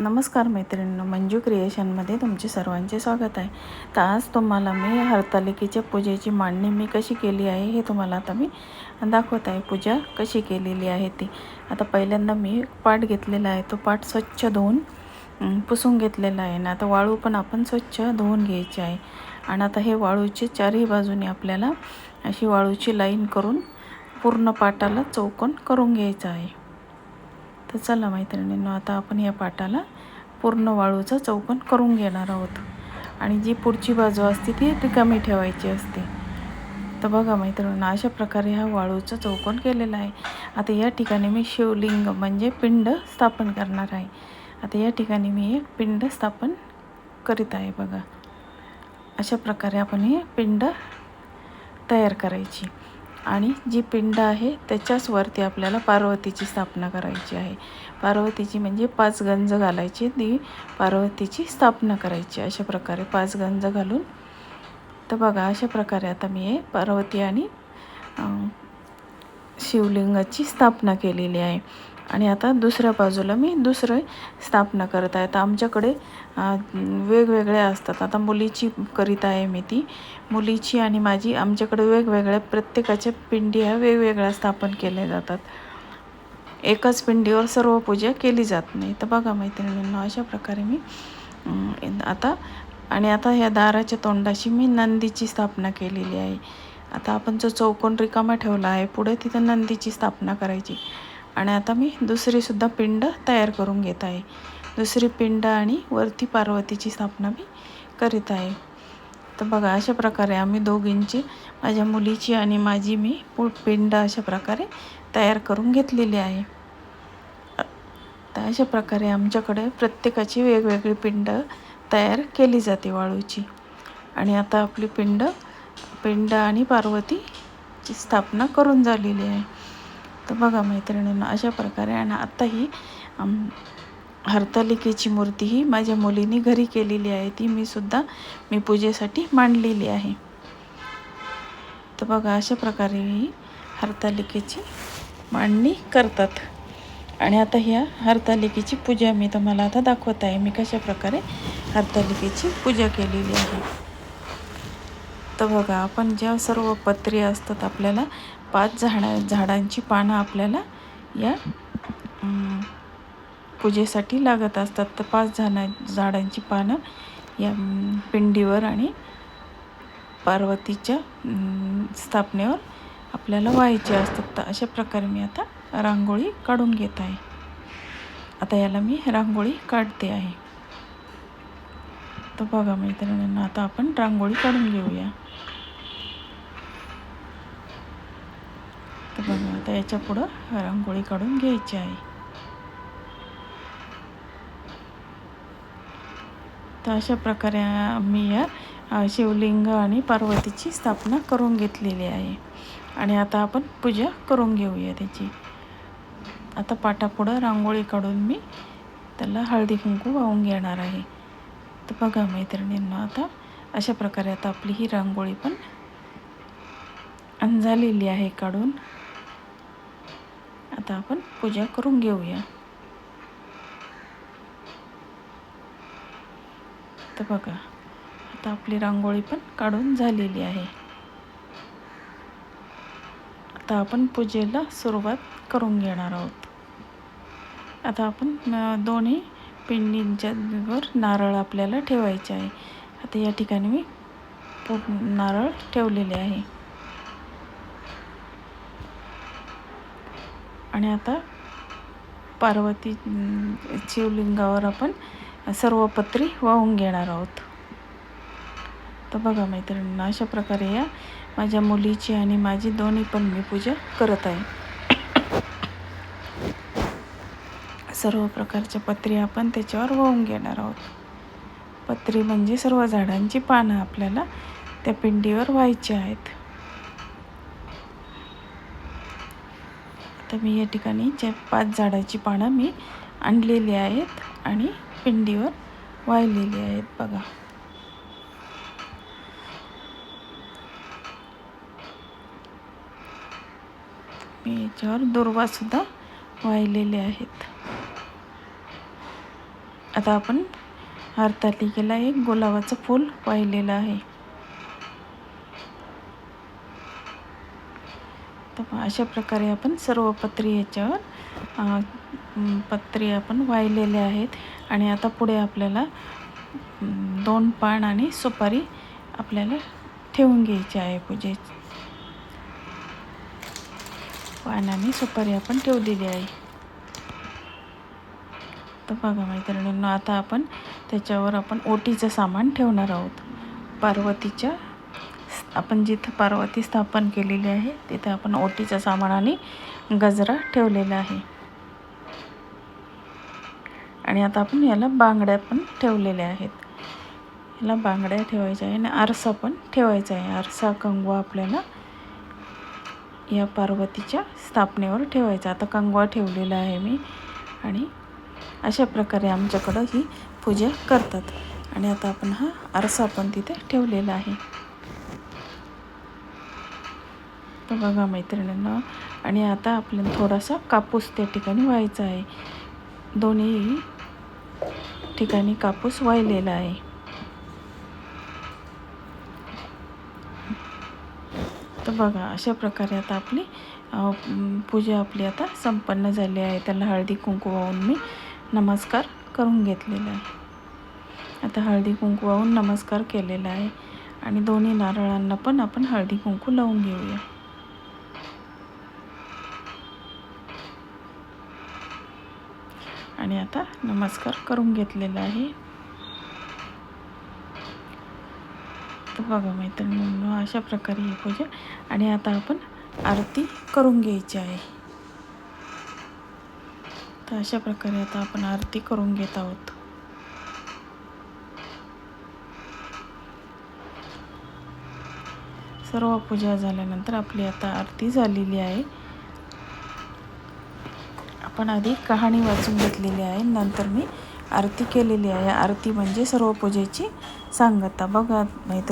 नमस्कार मैत्रिणींनो, मंजू क्रिएशनमध्ये तुमचे सर्वांचे स्वागत आहे. तर आज तुम्हाला मी हरतालिकेच्या पूजेची मांडणी मी कशी केली आहे हे तुम्हाला आता मी दाखवत आहे. पूजा कशी केलेली आहे ती. आता पहिल्यांदा मी पाट घेतलेला आहे, तो पाट स्वच्छ धुवून पुसून घेतलेला आहे ना. आता वाळू पण आपण स्वच्छ धुवून घ्यायची आहे. आणि आता हे वाळूची चारही बाजूने आपल्याला अशी वाळूची लाईन करून पूर्ण पाटाला चौकोन करून घ्यायचं आहे. तर चला मैत्रिणींनो, आता आपण या पाटाला पूर्ण वाळूचा चौकोन करून घेणार आहोत. आणि जी पुढची बाजू असते ती रिकामी ठेवायची असते. तर बघा मैत्रिणींनो, अशा प्रकारे हा वाळूचा चौकोन केलेला आहे. आता या ठिकाणी मी शिवलिंग म्हणजे पिंड स्थापन करणार आहे. आता या ठिकाणी मी एक पिंड स्थापन करीत आहे. बघा, अशा प्रकारे आपण हे पिंड तयार करायची. आणि जी पिंड आहे त्याच्याच वरती आपल्याला पार्वतीची स्थापना करायची आहे. पार्वतीची म्हणजे 5 गंज घालायची, ती पार्वतीची स्थापना करायची. अशा प्रकारे 5 गंज घालून. तर बघा, अशा प्रकारे आता मी हे पार्वती आणि शिवलिंगाची स्थापना केलेली आहे. आणि आता दुसऱ्या बाजूला मी दुसरं स्थापना करत आहे. तर आमच्याकडे वेगवेगळे असतात. आता मुलीची करीत आहे मी, ती मुलीची आणि माझी आमच्याकडे वेगवेगळ्या प्रत्येकाच्या पिंडी ह्या वेगवेगळ्या स्थापन केल्या जातात. एकाच पिंडीवर सर्व पूजा केली जात नाही. तर बघा मैत्रिणींनो, अशा प्रकारे मी आता ह्या दाराच्या तोंडाशी मी नंदीची स्थापना केलेली आहे. आता आपण जो चौकोन रिकामा ठेवला आहे पुढे, तिथं नंदीची स्थापना करायची. आणि आता मी दुसरीसुद्धा पिंड तयार करून घेत आहे. दुसरी पिंड आणि वरती पार्वतीची स्थापना मी करीत आहे. तर बघा, अशा प्रकारे आम्ही दोघींची, माझ्या मुलीची आणि माझी, मी पिंड अशा प्रकारे तयार करून घेतलेली आहे. तर अशा प्रकारे आमच्याकडे प्रत्येकाची वेगवेगळी पिंड तयार केली जाते वाळूची. आणि आता आपली पिंड आणि पार्वतीची स्थापना करून झालेली आहे. तर बघा मैत्रिणींनो, अशा प्रकारे. आणि आता ही हरतालिकेची मूर्ती ही माझ्या मुलीने घरी केलेली आहे. ती मी पूजेसाठी मांडलेली आहे. तर बघा, अशा प्रकारे ही हरतालिकेची मांडणी करतात. आणि आता ह्या हरतालिकेची पूजा मी तुम्हाला आता दाखवत आहे, मी कशा प्रकारे हरतालिकेची पूजा केलेली आहे. तर बघा, आपण ज्या सर्व पत्री असतात, आपल्याला 5 झाडांची पानं आपल्याला या पूजेसाठी लागत असतात. तर 5 झाडांची पानं या पिंडीवर आणि पार्वतीच्या स्थापनेवर आपल्याला व्हायचे असतात. तर अशा प्रकारे मी आता रांगोळी काढून घेत आहे. आता याला मी रांगोळी काढते आहे. तर बघा मैत्रिणींना, आता आपण रांगोळी काढून घेऊया. तर बघा, आता याच्या पुढं रांगोळी काढून घ्यायची आहे. तर अशा प्रकारे मी या शिवलिंग आणि पार्वतीची स्थापना करून घेतलेली आहे. आणि आता आपण पूजा करून घेऊया त्याची. आता पाटापुढं रांगोळी काढून मी त्याला हळदी कुंकू वाहून घेणार आहे. तर बघा मैत्रिणींना, आता अशा प्रकारे आता आपली ही रांगोळी पण झालेली आहे काढून. आता आपण पूजा करून घेऊया. तर बघा, आता आपली रांगोळी पण काढून झालेली आहे. आता आपण पूजेला सुरुवात करून घेणार आहोत. आता आपण दोन्ही पिंडींच्या वर नारळ आपल्याला ठेवायचे आहे. आता या ठिकाणी मी नारळ ठेवलेले आहे. आणि आता पार्वती शिवलिंगावर आपण सर्व पत्री वाहून घेणार आहोत. तर बघा मैत्रिणींना, अशा प्रकारे या माझ्या मुलीची आणि माझी दोन्ही पण मी पूजा करत आहे. सर्व प्रकारच्या पत्री आपण त्याच्यावर वाहून घेणार आहोत. पत्री म्हणजे सर्व झाडांची पानं आपल्याला त्या पिंडीवर व्हायची आहेत. आता मी या ठिकाणी 5 झाडाची पानं मी आणलेली आहेत आणि पिंडीवर वाहिलेली आहेत. बघा, मी याच्यावर दुर्वासुद्धा वाहिलेले आहेत. आता आपण हरतालिकेला एक गुलाबाचं फूल वाहिलेलं आहे. तर अशा प्रकारे आपण सर्व पत्री याच्यावर पत्री आपण वाहिलेले आहेत. आणि आता पुढे आपल्याला 2 पान आणि सुपारी आपल्याला ठेवून घ्यायची आहे. पूजेची पान आणि सुपारी आपण ठेवलेली आहे. तर बघा मैत्रिणींनो, आता आपण त्याच्यावर आपण ओटीचं सामान ठेवणार आहोत. पार्वतीच्या आपण जिथं पार्वती स्थापन केलेली आहे तिथे आपण ओटीचं सामान आणि गजरा ठेवलेला आहे. आणि आता आपण याला बांगड्या पण ठेवलेल्या आहेत. याला बांगड्या ठेवायच्या आहे आणि आरसा पण ठेवायचा आहे. आरसा कंगवा आपल्याला या पार्वतीच्या स्थापनेवर ठेवायचा. आता कंगवा ठेवलेला आहे मी. आणि अशा प्रकारे आमच्याकडं ही पूजा करतात. आणि आता आपण हा आरसा पण तिथे ठेवलेला आहे. तर बघा मैत्रिणींना, आणि आता आपल्याला थोडासा कापूस त्या ठिकाणी व्हायचा आहे. दोन्ही ठिकाणी कापूस वाहिलेला आहे. तर बघा अशा प्रकारे आता आपली पूजा आपली आता संपन्न झाली आहे. त्याला हळदी कुंकू वाहून मी नमस्कार करून घेतलेला आहे. आता हळदी कुंकू वाहून नमस्कार केलेला आहे. आणि दोन्ही नारळांना पण आपण हळदी कुंकू लावून घेऊया. आणि आता नमस्कार करून घेतलेला आहे. तर बघा मैत्रिणींनो, अशा प्रकारे ही पूजा. आणि आता आपण आरती करून घ्यायची आहे. तर अशा प्रकारे आता आपण आरती करून घेत आहोत. सर्व पूजा झाल्यानंतर आपली आता आरती झालेली आहे. आपण आधी कहाणी वाचून घेतलेली आहे, नंतर मी आरती केलेली आहे. आरती म्हणजे सर्व पूजेची सांगता. बघा मैत्रिणी,